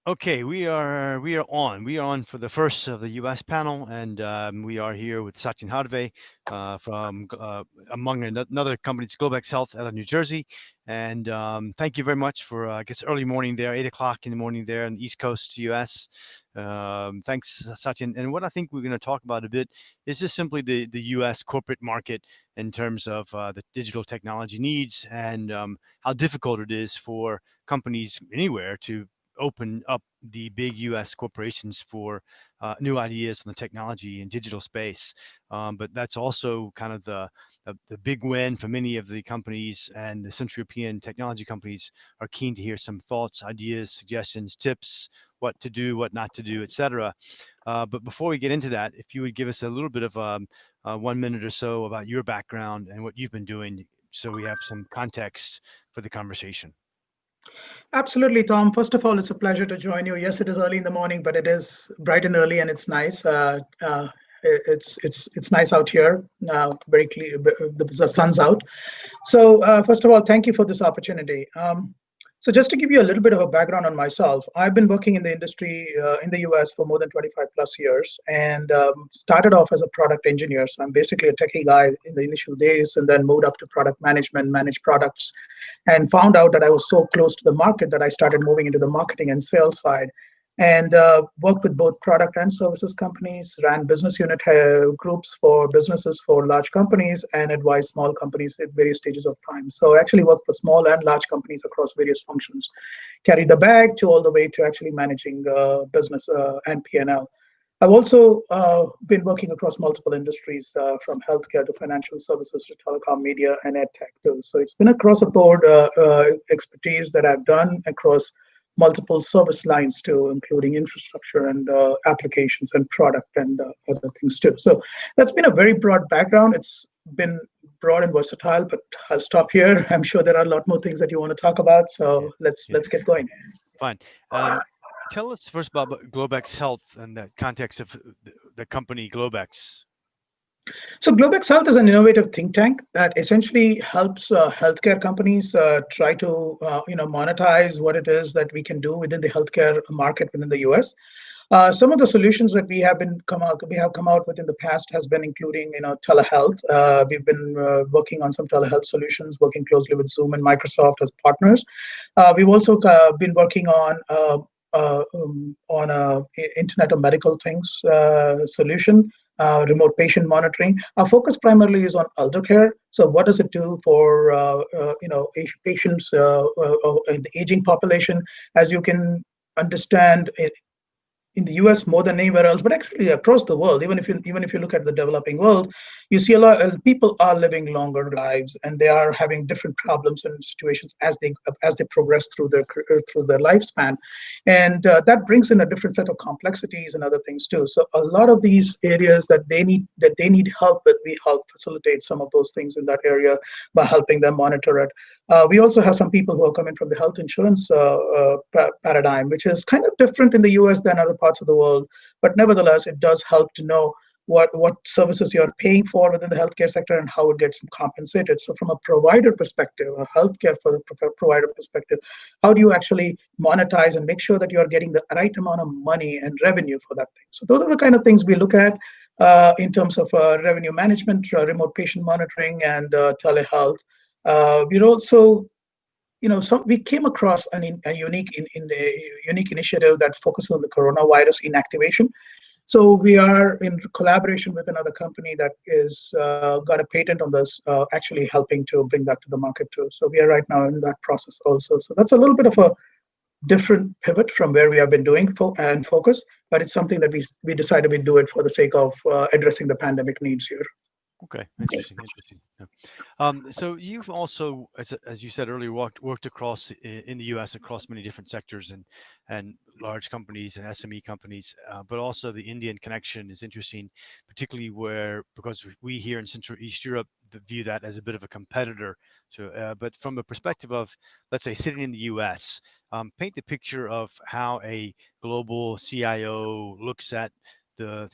Okay, we are on for the first of the U.S. panel, and we are here with Satyen Harvé from among another company, it's GlobexHealth out of New Jersey. And thank you very much for I guess early morning there, 8 o'clock in the morning there on the East Coast U.S. Thanks, Satyen. And what I think we're going to talk about a bit is just simply the U.S. corporate market in terms of the digital technology needs and how difficult it is for companies anywhere to open up the big U.S. corporations for new ideas in the technology and digital space. But that's also kind of the big win for many of the companies, and the Central European technology companies are keen to hear some thoughts, ideas, suggestions, tips, what to do, what not to do, etc. But before we get into that, if you would give us a little bit of 1 minute or so about your background and what you've been doing, so we have some context for the conversation. Absolutely, Tom. First of all, it's a pleasure to join you. Yes, it is early in the morning, but it is bright and early, and it's nice. It's nice out here. Very clear. The sun's out. So first of all, thank you for this opportunity. So just to give you a little bit of a background on myself, I've been working in the industry in the US for more than 25 plus years, and started off as a product engineer. So I'm basically a techie guy in the initial days, and then moved up to product management, managed products, and found out that I was so close to the market that I started moving into the marketing and sales side, and worked with both product and services companies, ran business unit groups for businesses for large companies, and advised small companies at various stages of time. So I actually worked for small and large companies across various functions, carried the bag to all the way to actually managing business and P&L. I've also been working across multiple industries, from healthcare to financial services to telecom, media, and ed tech too. So it's been across the board expertise that I've done across multiple service lines too, including infrastructure and applications and product and other things too. So that's been a very broad background. It's been broad and versatile, but I'll stop here. I'm sure there are a lot more things that you want to talk about. So let's get going. Fine. Tell us first about GlobexHealth and the context of the company Globex. So GlobexHealth is an innovative think tank that essentially helps healthcare companies try to monetize what it is that we can do within the healthcare market within the US. Some of the solutions that we have come out with in the past has been including telehealth. We've been working on some telehealth solutions, working closely with Zoom and Microsoft as partners. We've also been working on a Internet of Medical Things solution. Remote patient monitoring. Our focus primarily is on elder care. So what does it do for patients in the aging population? As you can understand, in the US more than anywhere else, but actually across the world, even if you look at the developing world, you see a lot of people are living longer lives, and they are having different problems and situations as they progress through their lifespan, and that brings in a different set of complexities and other things too. So a lot of these areas that they need help with, we help facilitate some of those things in that area by helping them monitor it. We also have some people who are coming from the health insurance paradigm, which is kind of different in the US than other parts of the world, but nevertheless, it does help to know what services you're paying for within the healthcare sector and how it gets compensated. So from a provider perspective, a healthcare provider perspective, how do you actually monetize and make sure that you're getting the right amount of money and revenue for that thing? So those are the kind of things we look at in terms of revenue management, remote patient monitoring, and telehealth. We're also we came across a unique initiative that focuses on the coronavirus inactivation. So we are in collaboration with another company that is got a patent on this, actually helping to bring that to the market too. So we are right now in that process also. So that's a little bit of a different pivot from where we have been doing and focus, but it's something that we decided we'd do it for the sake of addressing the pandemic needs here. Okay, interesting. Yeah. So you've also, as you said earlier, worked across in the U.S. across many different sectors and large companies and SME companies, but also the Indian connection is interesting, particularly because we here in Central East Europe view that as a bit of a competitor. So, but from the perspective of, let's say, sitting in the U.S., paint the picture of how a global CIO looks at the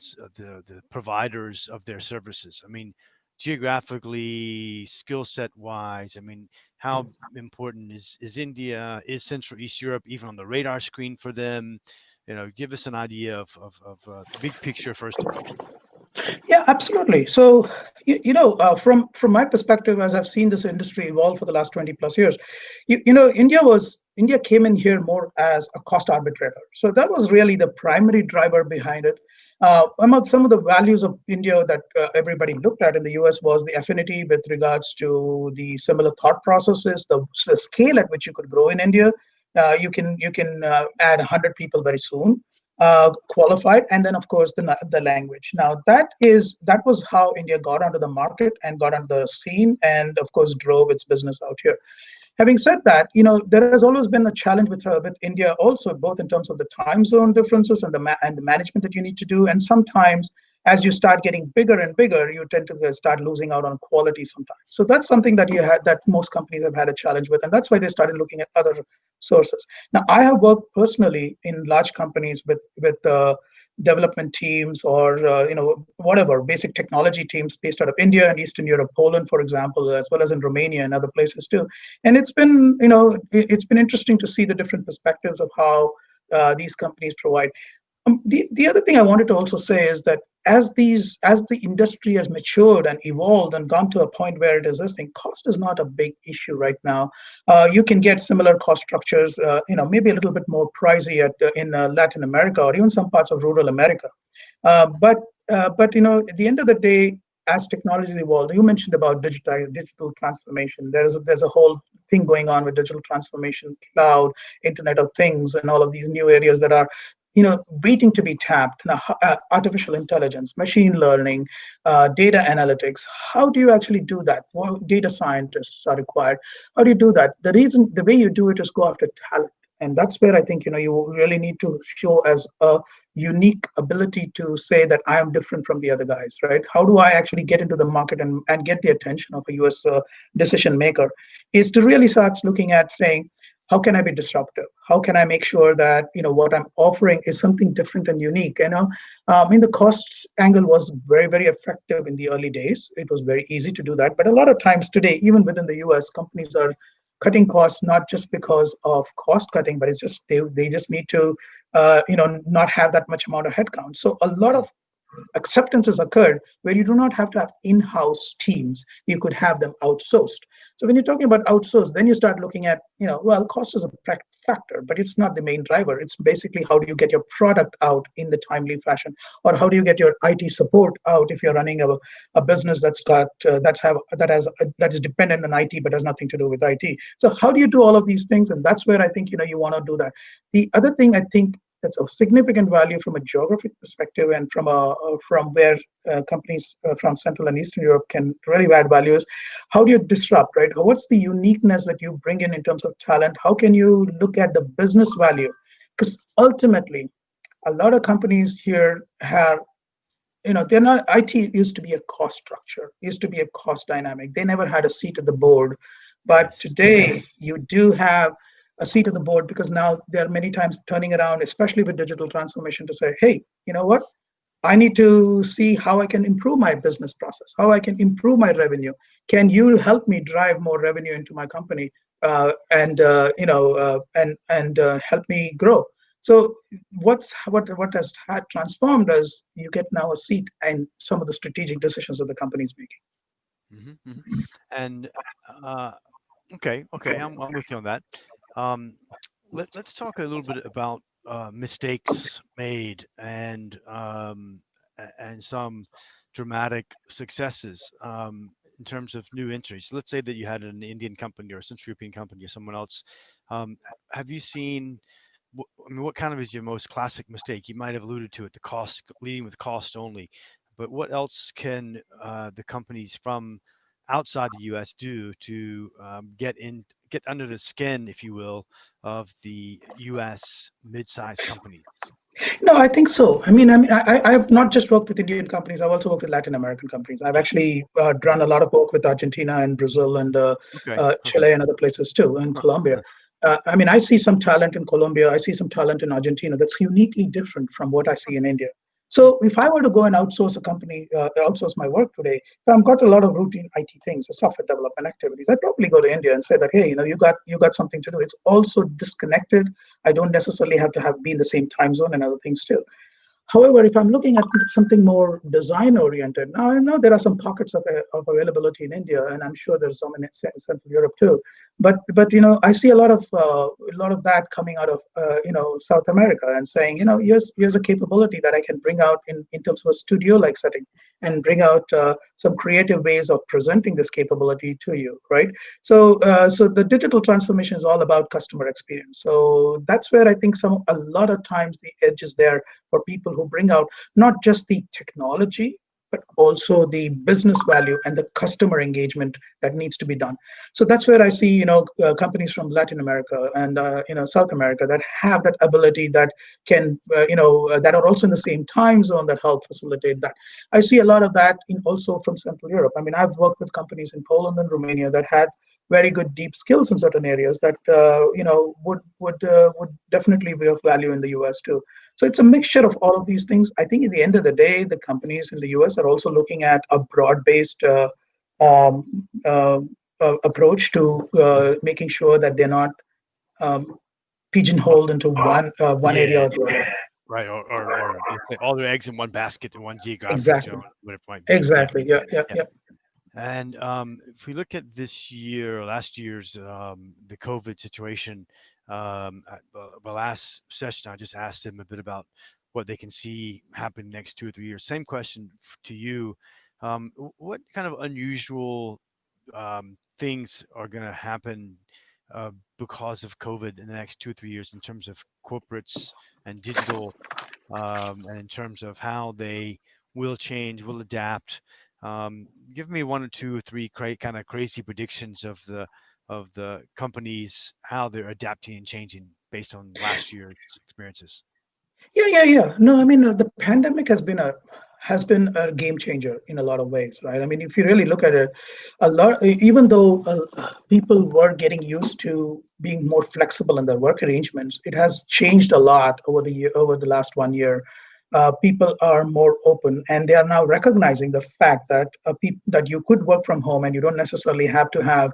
providers of their services. I mean, geographically, skill set wise? I mean, how important is India? Is Central East Europe even on the radar screen for them? Give us an idea of big picture first of all. Yeah, absolutely. So, from my perspective, as I've seen this industry evolve for the last 20 plus years, India came in here more as a cost arbitrator. So that was really the primary driver behind it. Among some of the values of India that everybody looked at in the US was the affinity with regards to the similar thought processes, the scale at which you could grow in India. You can add 100 people very soon, qualified, and then of course the language. Now that was how India got onto the market and got onto the scene, and of course drove its business out here. Having said that, there has always been a challenge with India also, both in terms of the time zone differences and the management that you need to do, and sometimes as you start getting bigger and bigger, you tend to start losing out on quality sometimes. So that's something that most companies have had a challenge with, and that's why they started looking at other sources. Now, I have worked personally in large companies with development teams or whatever basic technology teams based out of India and Eastern Europe, Poland, for example, as well as in Romania and other places too. And it's been interesting to see the different perspectives of how these companies provide. The other thing I wanted to also say is that as the industry has matured and evolved and gone to a point where it is this thing, cost is not a big issue right now. You can get similar cost structures, maybe a little bit more pricey in Latin America or even some parts of rural America. But at the end of the day, as technology evolved, you mentioned about digital transformation. There's a whole thing going on with digital transformation, cloud, Internet of Things, and all of these new areas that are waiting to be tapped. Now, artificial intelligence, machine learning, data analytics. How do you actually do that? Well, data scientists are required. How do you do that? The way you do it is go after talent. And that's where I think you really need to show as a unique ability to say that I am different from the other guys, right? How do I actually get into the market and get the attention of a US decision maker? Is to really start looking at saying, how can I be disruptive? How can I make sure that what I'm offering is something different and unique? The costs angle was very, very effective in the early days. It was very easy to do that, but a lot of times today, even within the US, companies are cutting costs not just because of cost cutting, but it's just they just need to not have that much amount of headcount. So a lot of acceptance has occurred where you do not have to have in-house teams. You could have them outsourced. So when you're talking about outsourced, then you start looking at, cost is a factor, but it's not the main driver. It's basically how do you get your product out in the timely fashion, or how do you get your IT support out if you're running a business that's dependent on IT but has nothing to do with IT. So how do you do all of these things? And that's where I think you want to do that. The other thing I think that's of significant value from a geographic perspective and from where companies from Central and Eastern Europe can really add value is how do you disrupt, right? What's the uniqueness that you bring in terms of talent? How can you look at the business value? Because ultimately, a lot of companies here have, they're not, IT used to be a cost structure, used to be a cost dynamic. They never had a seat at the board. But Yes. today, you do have a seat at the board because now there are many times turning around, especially with digital transformation, to say, hey, you know what? I need to see how I can improve my business process, how I can improve my revenue. Can you help me drive more revenue into my company and help me grow? So what has had transformed us, you get now a seat in some of the strategic decisions that the company is making. And okay, I'm with you on that. Let's talk a little bit about mistakes made and some dramatic successes in terms of new entries. Let's say that you had an Indian company or a Central European company or someone else. Have you seen? What kind of is your most classic mistake? You might have alluded to it, the cost, leading with cost only. But what else can the companies from outside the U.S. do to get under the skin, if you will, of the U.S. mid-sized companies? No, I think so. I've not just worked with Indian companies. I've also worked with Latin American companies. I've actually done a lot of work with Argentina and Brazil and Chile and other places too, and Colombia. I see some talent in Colombia. I see some talent in Argentina that's uniquely different from what I see in India. So if I were to go and outsource a company, outsource my work today, if I've got a lot of routine IT things, the software development activities, I'd probably go to India and say that, hey, you got something to do. It's also disconnected. I don't necessarily have to be in the same time zone and other things too. However, if I'm looking at something more design oriented, now I know there are some pockets of availability in India, and I'm sure there's some in Central Europe too. But I see a lot of that coming out of South America and saying, here's a capability that I can bring out in terms of a studio like setting and bring out some creative ways of presenting this capability to you, right? So the digital transformation is all about customer experience. So that's where I think a lot of times the edge is there for people who bring out not just the technology, but also the business value and the customer engagement that needs to be done. So that's where I see, companies from Latin America and South America that have that ability that can, that are also in the same time zone that help facilitate that. I see a lot of that in also from Central Europe. I mean, I've worked with companies in Poland and Romania that had very good deep skills in certain areas that would definitely be of value in the US too. So it's a mixture of all of these things. I think at the end of the day, the companies in the US are also looking at a broad-based um, uh, approach to making sure that they're not um, pigeonholed into one area Yeah, or the other. right. Or let's say all their eggs in one basket in one geographic Exactly. zone, whatever it might be. Yeah. Exactly. Yeah. Yeah. Yeah. Yeah. And if we look at this year, or last year's, the COVID situation, at the last session, I just asked them a bit about what they can see happen next 2 or 3 years. Same question to you. What kind of unusual things are going to happen because of COVID in the next 2 or 3 years in terms of corporates and digital, and in terms of how they will change, will adapt? Give me 1 or 2 or 3 kind of crazy predictions of the companies, how they're adapting and changing based on last year's experiences. Yeah. No, I mean, the pandemic has been a game changer in a lot of ways, right? I mean, if you really look at it, even though people were getting used to being more flexible in their work arrangements, it has changed a lot over the last 1 year. People are more open, and they are now recognizing the fact that that you could work from home, and you don't necessarily have to have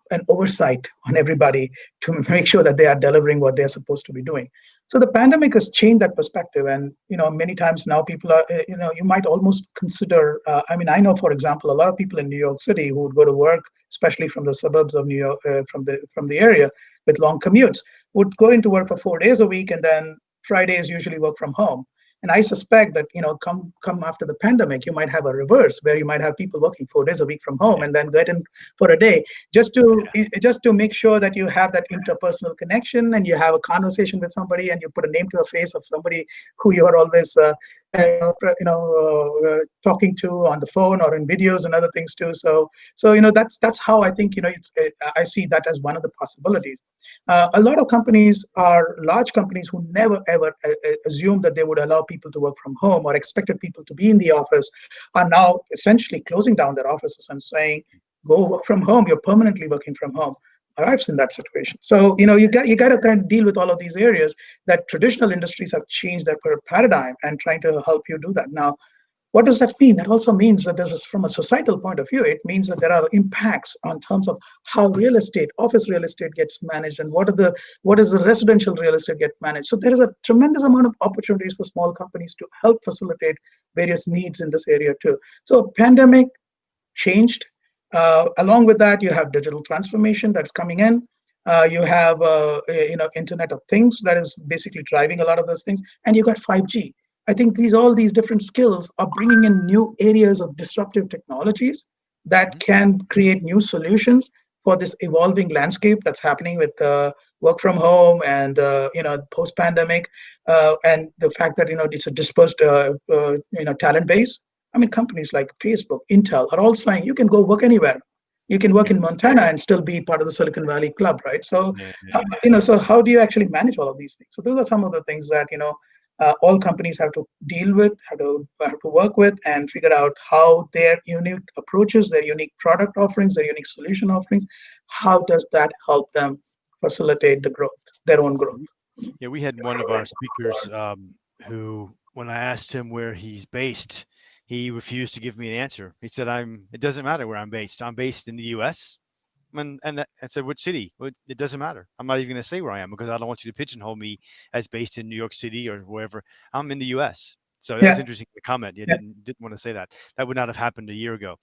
an oversight on everybody to make sure that they are delivering what they're supposed to be doing. So the pandemic has changed that perspective, and many times now people are, you might almost consider. I mean, I know, for example, a lot of people in New York City who would go to work, especially from the suburbs of New York, from the area with long commutes, would go into work for 4 days a week, and then Fridays usually work from home. And I suspect that come after the pandemic, you might have a reverse where you might have people working 4 days a week from home Yeah, and then get in for a day just to yeah, just to make sure that you have that interpersonal connection and you have a conversation with somebody and you put a name to a face of somebody who you are always talking to on the phone or in videos and other things too. So that's how I think I see that as one of the possibilities. A lot of companies are large companies who never ever assumed that they would allow people to work from home or expected people to be in the office are now essentially closing down their offices and saying, "Go work from home. You're permanently working from home." I've seen that situation. So you got to kind of deal with all of these areas that traditional industries have changed their paradigm and trying to help you do that. Now, what does that mean? That also means that from a societal point of view, it means that there are impacts on terms of how office real estate gets managed, and what is the residential real estate get managed. So there is a tremendous amount of opportunities for small companies to help facilitate various needs in this area too. So pandemic changed. Along with that, you have digital transformation that's coming in. You have Internet of Things that is basically driving a lot of those things, and you got 5G. I think all these different skills are bringing in new areas of disruptive technologies that mhm, can create new solutions for this evolving landscape that's happening with work from home and post pandemic, and the fact that it's a dispersed talent base. I mean, companies like Facebook, Intel are all saying you can go work anywhere. You can work yeah, in Montana and still be part of the Silicon Valley club, right? So, yeah, yeah, so how do you actually manage all of these things? So those are some of the things that all companies have to deal with, have to work with, and figure out how their unique approaches, their unique product offerings, their unique solution offerings, how does that help them facilitate the growth, their own growth? yeah. We had one of our speakers who when I asked him where he's based, he refused to give me an answer. He said, It doesn't matter where I'm based. I'm based in the U.S. I said, which city? Well, it doesn't matter. I'm not even going to say where I am because I don't want you to pigeonhole me as based in New York City or wherever. I'm in the U.S. So that was Yeah, interesting to comment. You yeah. didn't want to say that. That would not have happened a year ago.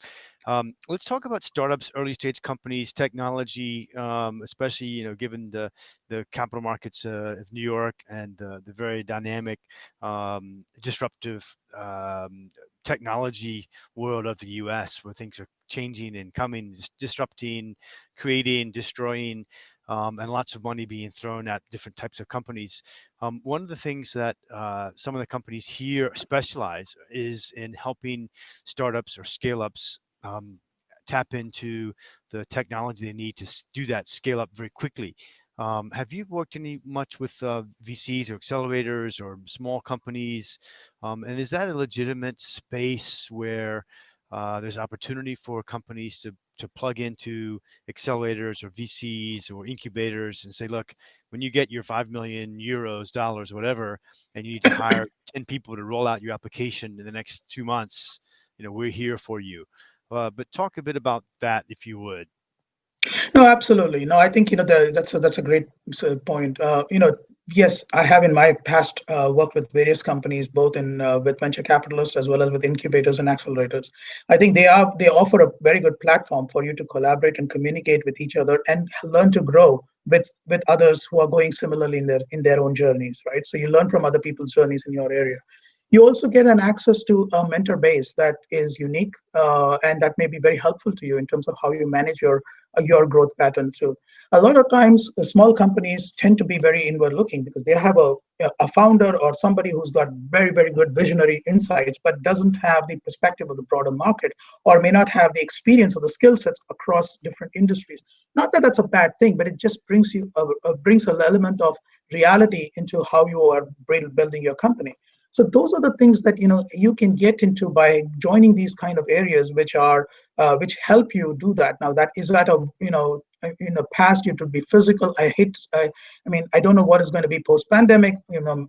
Let's talk about startups, early stage companies, technology, especially given the capital markets of New York and the very dynamic, disruptive technology world of the U.S., where things are changing and coming, disrupting, creating, destroying, and lots of money being thrown at different types of companies. One of the things that some of the companies here specialize is in helping startups or scale ups tap into the technology they need to do that scale up very quickly. Have you worked any much with VCs or accelerators or small companies? And is that a legitimate space where there's opportunity for companies to plug into accelerators or VCs or incubators and say, look, when you get your 5 million euros, dollars, whatever, and you need to hire 10 people to roll out your application in the next 2 months, we're here for you. But talk a bit about that, if you would. No, absolutely. No, I think that's a great point. Yes, I have in my past worked with various companies, both in with venture capitalists as well as with incubators and accelerators. I think they offer a very good platform for you to collaborate and communicate with each other and learn to grow with others who are going similarly in their own journeys, right? So you learn from other people's journeys in your area. You also get an access to a mentor base that is unique and that may be very helpful to you in terms of how you manage your growth pattern too. A lot of times, small companies tend to be very inward looking because they have a founder or somebody who's got very, very good visionary insights, but doesn't have the perspective of the broader market or may not have the experience or the skill sets across different industries. Not that that's a bad thing, but it just brings an element of reality into how you are building your company. So those are the things that you can get into by joining these kind of areas, which help you do that. Now that is at a in the past it would be physical. I mean, I don't know what is going to be post pandemic,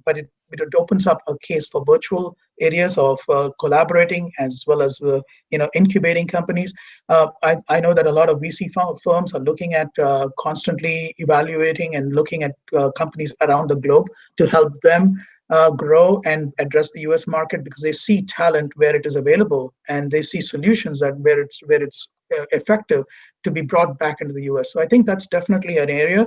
but it opens up a case for virtual areas of collaborating as well as incubating companies. I know that a lot of VC firms are looking at constantly evaluating and looking at companies around the globe to help them grow and address the U.S. market because they see talent where it is available and they see solutions that where it's effective to be brought back into the U.S. So I think that's definitely an area.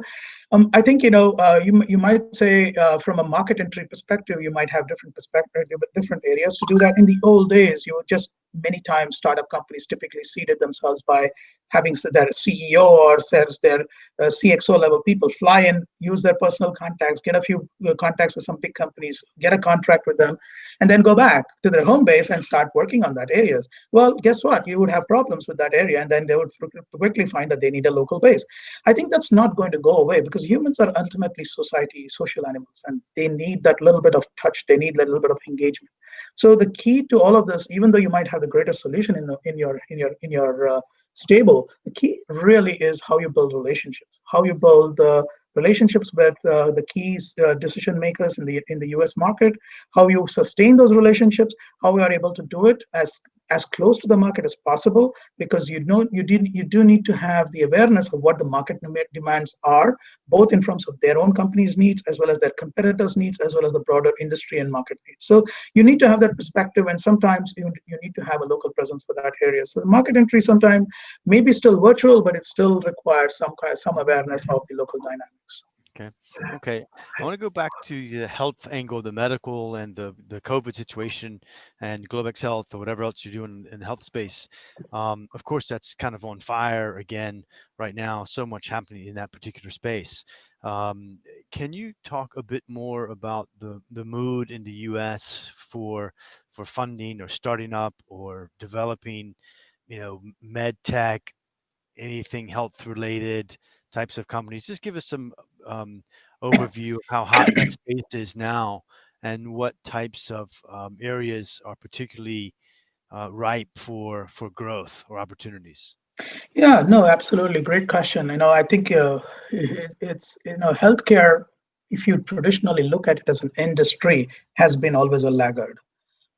I think you might say from a market entry perspective, you might have different perspective, different areas to do that. In the old days, you would just many times startup companies typically seeded themselves by having their CEO or their CXO level people fly in, use their personal contacts, get a few contacts with some big companies, get a contract with them, and then go back to their home base and start working on that areas. Well, guess what? You would have problems with that area, and then they would quickly find that they need a local base. I think that's not going to go away because humans are ultimately social animals, and they need that little bit of touch. They need a little bit of engagement. So the key to all of this, even though you might have the greatest solution in your stable, the key really is how you build relationships, how you build relationships with the key decision makers in the U.S. market, how you sustain those relationships, how we are able to do it as close to the market as possible, because you do need to have the awareness of what the market demands are, both in terms of their own company's needs as well as their competitors' needs, as well as the broader industry and market needs. So you need to have that perspective, and sometimes you need to have a local presence for that area. So the market entry sometimes may be still virtual, but it still requires some awareness of the local dynamics. Okay. Okay. I want to go back to the health angle, the medical and the COVID situation and GlobexHealth or whatever else you're doing in the health space. Of course, that's kind of on fire again right now. So much happening in that particular space. Can you talk a bit more about the mood in the U.S. for funding or starting up or developing, med tech, anything health related types of companies? Just give us some overview of how hot that space is now and what types of areas are particularly ripe for growth or opportunities. Yeah, no, absolutely. Great question. I think it's healthcare. if you traditionally look at it as an industry, has been always a laggard.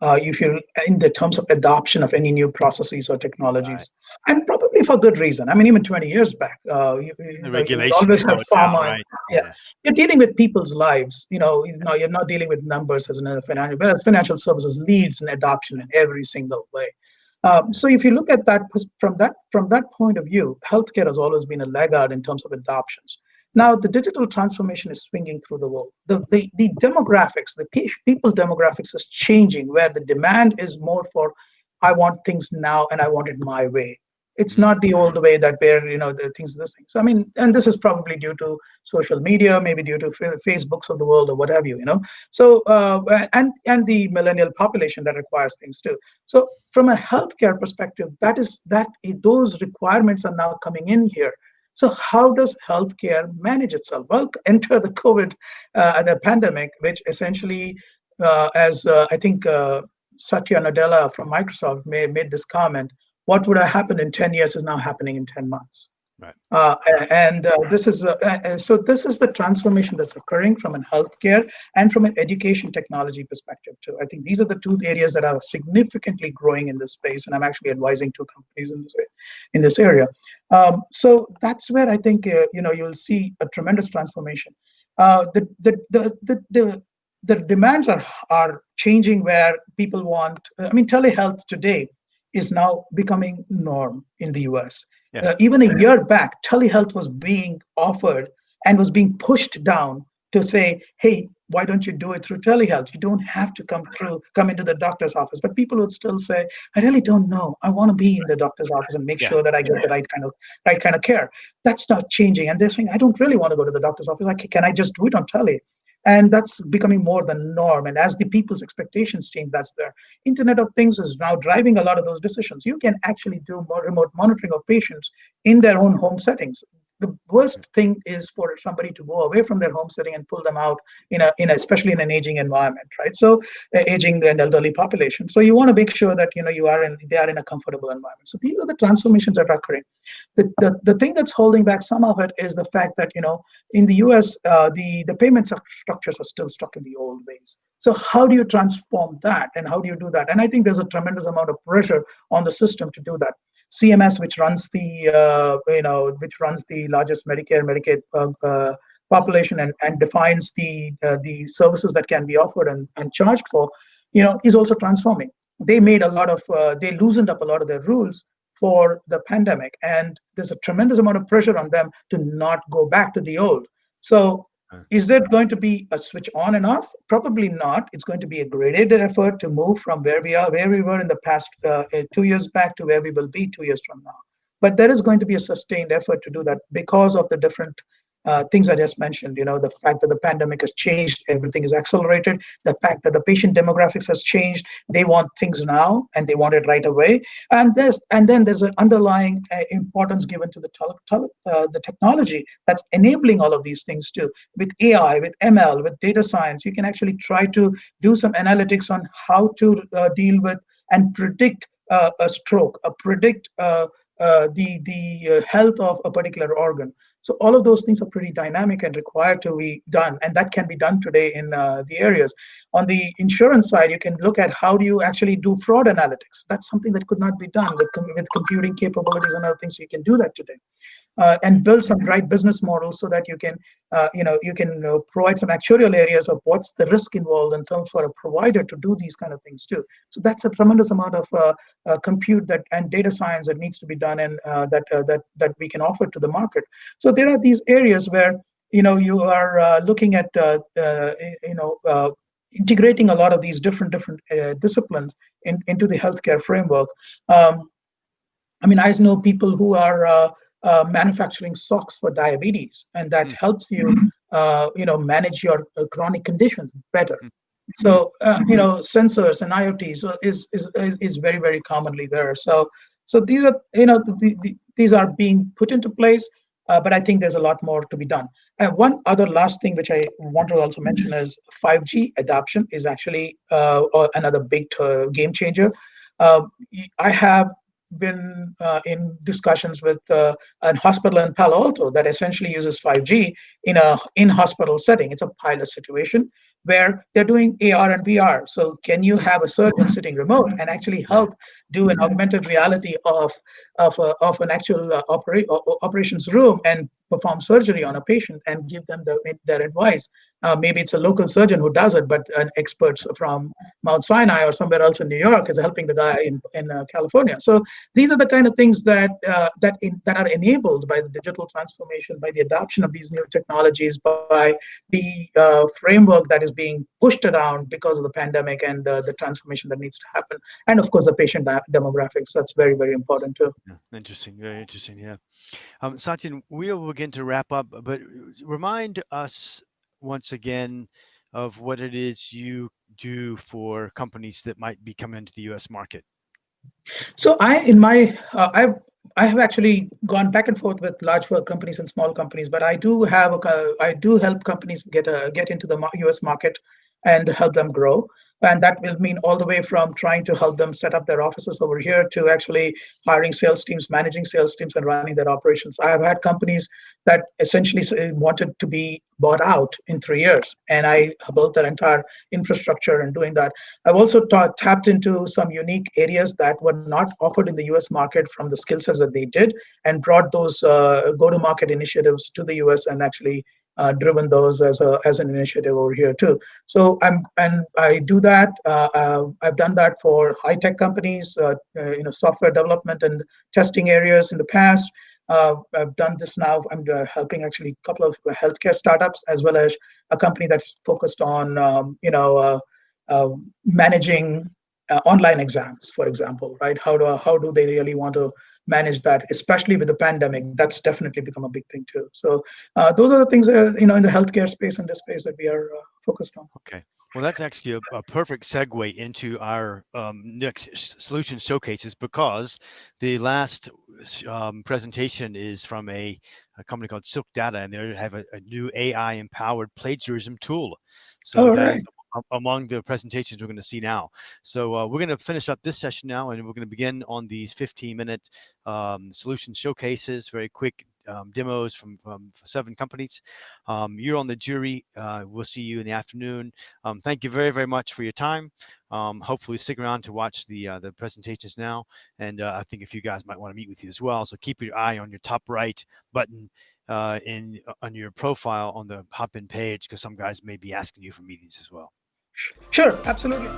If you're in the terms of adoption of any new processes or Right. technologies, and probably for good reason. I mean, even 20 years back, The you would always regulations have slow it down, pharma. right? Yeah, Yeah. you're dealing with people's lives. You're not dealing with numbers as in a financial, but as financial services leads in adoption in every single way. So if you look at that from that point of view, healthcare has always been a laggard in terms of adoptions. Now the digital transformation is swinging through the world. The demographics, the people demographics is changing, where the demand is more for, I want things now and I want it my way. It's Mm. not the old way that where the things this thing. So I mean, and this is probably due to social media, maybe due to Facebooks of the world or what have you. So and the millennial population that requires things too. So from a healthcare perspective, those requirements are now coming in here. So how does healthcare manage itself? Well, enter the COVID, the pandemic, which essentially, as I think Satya Nadella from Microsoft made this comment, what would have happened in 10 years is now happening in 10 months. Right. And this is the transformation that's occurring from a healthcare and from an education technology perspective too. I think these are the two areas that are significantly growing in this space, and I'm actually advising two companies in this area. So that's where I think you'll see a tremendous transformation. The demands are changing, where people want. I mean, telehealth today is now becoming norm in the US. Yeah. Even a year back, telehealth was being offered and was being pushed down to say, hey, why don't you do it through telehealth? You don't have to come into the doctor's office. But people would still say, I really don't know. I want to be in the doctor's office and make Yeah. sure that I get the right kind of care. That's not changing. And they're saying, I don't really want to go to the doctor's office. Can I just do it on tele? And that's becoming more the norm. And as the people's expectations change, that's there. Internet of Things is now driving a lot of those decisions. You can actually do more remote monitoring of patients in their own home settings. The worst thing is for somebody to go away from their home setting and pull them out especially in an aging environment, right? So aging and elderly population. So you want to make sure that they are in a comfortable environment. So these are the transformations that are occurring. The thing that's holding back some of it is the fact that in the US the payment structures are still stuck in the old ways. So how do you transform that, and how do you do that? And I think there's a tremendous amount of pressure on the system to do that. CMS, which runs the largest Medicare, Medicaid population and defines the services that can be offered and charged for, is also transforming. They loosened up a lot of their rules for the pandemic, and there's a tremendous amount of pressure on them to not go back to the old. So is there going to be a switch on and off? Probably not. It's going to be a graded effort to move from where we were in the past 2 years back to where we will be 2 years from now. But there is going to be a sustained effort to do that because of the different things I just mentioned. The fact that the pandemic has changed, everything is accelerated. The fact that the patient demographics has changed, they want things now and they want it right away. And then there's an underlying importance given to the technology that's enabling all of these things too. With AI, with ML, with data science, you can actually try to do some analytics on how to deal with and predict a stroke, predict the health of a particular organ. So all of those things are pretty dynamic and required to be done, and that can be done today in the areas. On the insurance side, you can look at how do you actually do fraud analytics. That's something that could not be done with computing capabilities and other things. So you can do that today. And build some right business models so that you can provide some actuarial areas of what's the risk involved in terms for a provider to do these kind of things too. So that's a tremendous amount of compute and data science that needs to be done, and that we can offer to the market. So there are these areas where you are looking at integrating a lot of these different disciplines into the healthcare framework. I mean, I know people who are manufacturing socks for diabetes, and that helps you, manage your chronic conditions better. So, sensors and IoT is very, very commonly there. So these are, these are being put into place, but I think there's a lot more to be done. And one other last thing which I want to also mention is 5G adoption is actually another big game changer. I have been in discussions with a hospital in Palo Alto that essentially uses 5G in a in-hospital setting. It's a pilot situation where they're doing AR and VR. So can you have a surgeon sitting remote and actually help do an augmented reality of an actual operations room and perform surgery on a patient and give them their advice? Maybe it's a local surgeon who does it, but an expert from Mount Sinai or somewhere else in New York is helping the guy in California. So these are the kind of things that are enabled by the digital transformation, by the adoption of these new technologies, by the framework that is being pushed around because of the pandemic and the transformation that needs to happen, and of course the patient demographics. That's very, very important too. Yeah, interesting, very interesting. Yeah, Satyen, we will begin to wrap up, but remind us once again of what it is you do for companies that might be coming into the U.S. market. So I have actually gone back and forth with large companies and small companies, but I do help companies get into the U.S. market and help them grow. And that will mean all the way from trying to help them set up their offices over here to actually hiring sales teams, managing sales teams, and running their operations. I have had companies that essentially wanted to be bought out in 3 years, and I built their entire infrastructure and doing that. I've also tapped into some unique areas that were not offered in the US market from the skill sets that they did, and brought those go-to-market initiatives to the US and actually driven those as an initiative over here too. So I do that. I've done that for high-tech companies, software development and testing areas in the past. I've done this now. I'm helping actually a couple of healthcare startups, as well as a company that's focused on managing online exams, for example, right? How do they really want to manage that, especially with the pandemic? That's definitely become a big thing too. So those are the things that, in the healthcare space and this space that we are focused on. Okay. Well, that's actually a perfect segue into our next solution showcases, because the last presentation is from a company called Silk Data, and they have a new AI-empowered plagiarism tool. So that is among the presentations we're going to see now. So we're going to finish up this session now, and we're going to begin on these 15-minute solution showcases, very quick demos from 7 companies. You're on the jury. We'll see you in the afternoon. Thank you very, very much for your time. Hopefully stick around to watch the presentations now. And I think a few guys might want to meet with you as well. So keep your eye on your top right button on your profile on the hop-in page, because some guys may be asking you for meetings as well. Sure, absolutely.